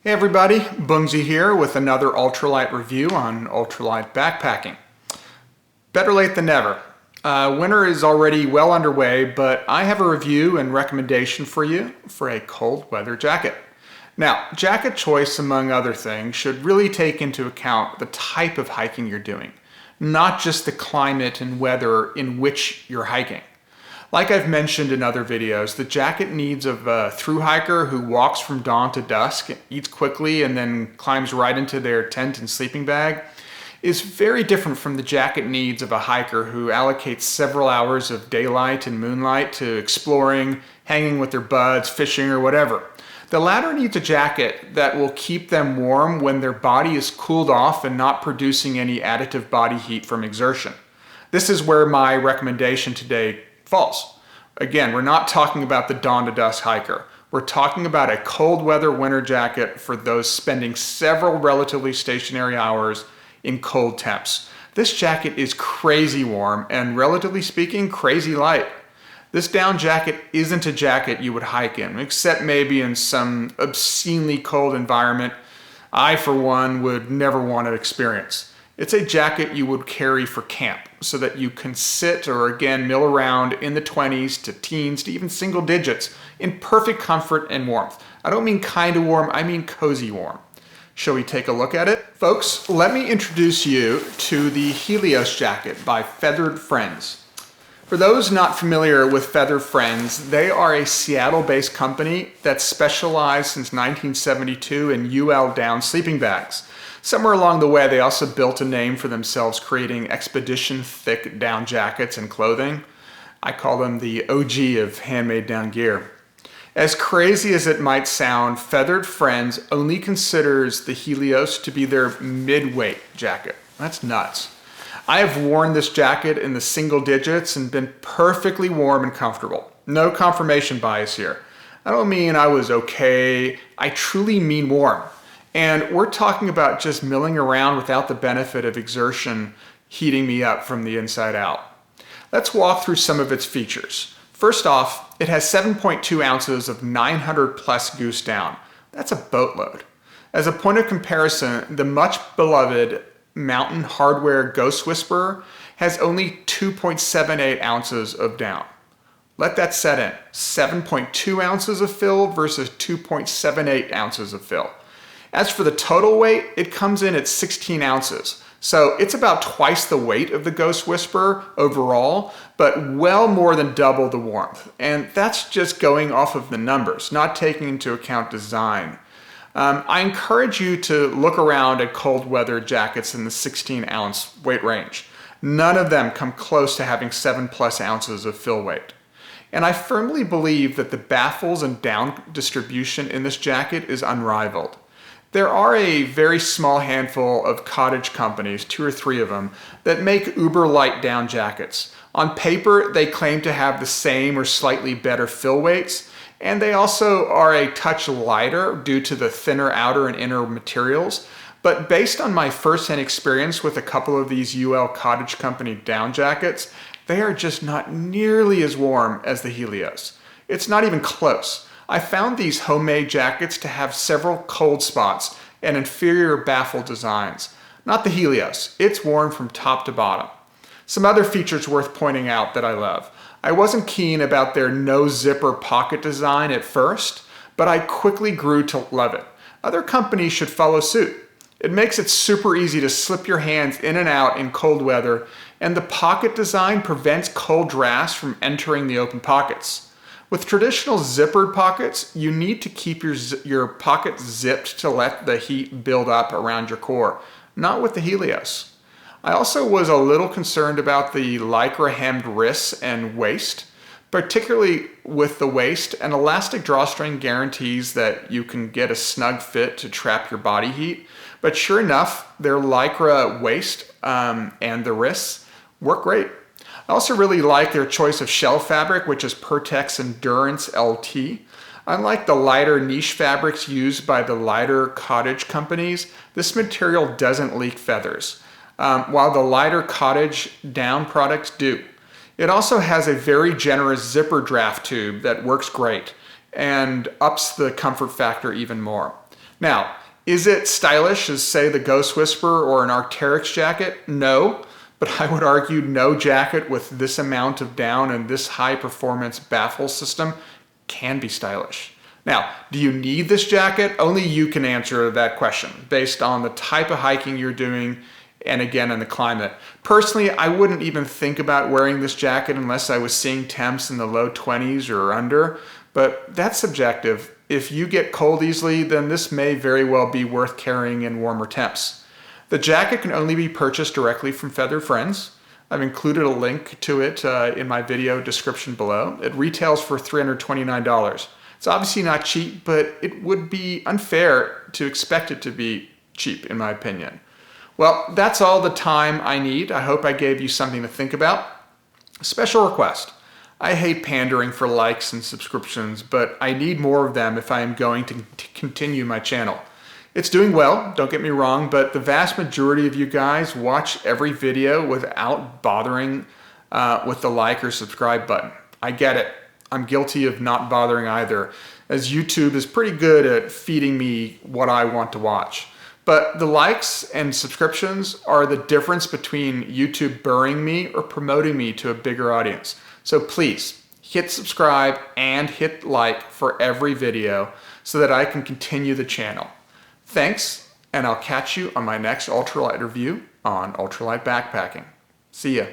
Hey everybody, Bungzy here with another ultralight review on ultralight backpacking. Better late than never. Winter is already well underway, but I have a review and recommendation for you for a cold weather jacket. Now, jacket choice, among other things, should really take into account the type of hiking you're doing, not just the climate and weather in which you're hiking. Like I've mentioned in other videos, the jacket needs of a thru hiker who walks from dawn to dusk, eats quickly, and then climbs right into their tent and sleeping bag is very different from the jacket needs of a hiker who allocates several hours of daylight and moonlight to exploring, hanging with their buds, fishing, or whatever. The latter needs a jacket that will keep them warm when their body is cooled off and not producing any additive body heat from exertion. This is where my recommendation today falls. Again, we're not talking about the dawn to dusk hiker. We're talking about a cold weather winter jacket for those spending several relatively stationary hours in cold temps. This jacket is crazy warm and, relatively speaking, crazy light. This down jacket isn't a jacket you would hike in, except maybe in some obscenely cold environment I, for one, would never want to experience. It's a jacket you would carry for camp so that you can sit or again mill around in the 20s to teens to even single digits in perfect comfort and warmth. I don't mean kind of warm, I mean cozy warm. Shall we take a look at it? Folks, let me introduce you to the Helios jacket by Feathered Friends. For those not familiar with Feathered Friends, they are a Seattle-based company that specialized since 1972 in UL down sleeping bags. Somewhere along the way, they also built a name for themselves, creating expedition thick down jackets and clothing. I call them the OG of handmade down gear. As crazy as it might sound, Feathered Friends only considers the Helios to be their mid-weight jacket. That's nuts. I have worn this jacket in the single digits and been perfectly warm and comfortable. No confirmation bias here. I don't mean I was okay, I truly mean warm. And we're talking about just milling around without the benefit of exertion heating me up from the inside out. Let's walk through some of its features. First off, it has 7.2 ounces of 900 plus goose down. That's a boatload. As a point of comparison, the much beloved Mountain Hardwear Ghost Whisperer has only 2.78 ounces of down. Let that set in. 7.2 ounces of fill versus 2.78 ounces of fill. As for the total weight, it comes in at 16 ounces. So it's about twice the weight of the Ghost Whisperer overall, but well more than double the warmth. And that's just going off of the numbers, not taking into account design. I encourage you to look around at cold weather jackets in the 16 ounce weight range. None of them come close to having 7+ ounces of fill weight. And I firmly believe that the baffles and down distribution in this jacket is unrivaled. There are a very small handful of cottage companies, 2 or 3 of them, that make uber light down jackets. On paper, they claim to have the same or slightly better fill weights, and they also are a touch lighter due to the thinner outer and inner materials. But based on my first-hand experience with a couple of these UL Cottage Company down jackets, they are just not nearly as warm as the Helios. It's not even close. I found these homemade jackets to have several cold spots and inferior baffle designs. Not the Helios. It's warm from top to bottom. Some other features worth pointing out that I love. I wasn't keen about their no zipper pocket design at first, but I quickly grew to love it. Other companies should follow suit. It makes it super easy to slip your hands in and out in cold weather, and the pocket design prevents cold drafts from entering the open pockets. With traditional zippered pockets, you need to keep your pockets zipped to let the heat build up around your core, not with the Helios. I also was a little concerned about the lycra hemmed wrists and waist. Particularly with the waist, an elastic drawstring guarantees that you can get a snug fit to trap your body heat, but sure enough, their lycra waist and the wrists work great. I also really like their choice of shell fabric, which is Pertex Endurance LT. Unlike the lighter niche fabrics used by the lighter cottage companies, this material doesn't leak feathers, while the lighter cottage down products do. It also has a very generous zipper draft tube that works great and ups the comfort factor even more. Now, is it stylish as, say, the Ghost Whisperer or an Arc'teryx jacket? No, but I would argue no jacket with this amount of down and this high performance baffle system can be stylish. Now, do you need this jacket? Only you can answer that question based on the type of hiking you're doing and again in the climate. Personally, I wouldn't even think about wearing this jacket unless I was seeing temps in the low 20s or under, but that's subjective. If you get cold easily, then this may very well be worth carrying in warmer temps. The jacket can only be purchased directly from Feathered Friends. I've included a link to it in my video description below. It retails for $329. It's obviously not cheap, but it would be unfair to expect it to be cheap, in my opinion. Well, that's all the time I need. I hope I gave you something to think about. Special request. I hate pandering for likes and subscriptions, but I need more of them if I am going to continue my channel. It's doing well, don't get me wrong, but the vast majority of you guys watch every video without bothering with the like or subscribe button. I get it. I'm guilty of not bothering either, as YouTube is pretty good at feeding me what I want to watch. But the likes and subscriptions are the difference between YouTube burying me or promoting me to a bigger audience. So please hit subscribe and hit like for every video so that I can continue the channel. Thanks, and I'll catch you on my next ultralight review on ultralight backpacking. See ya.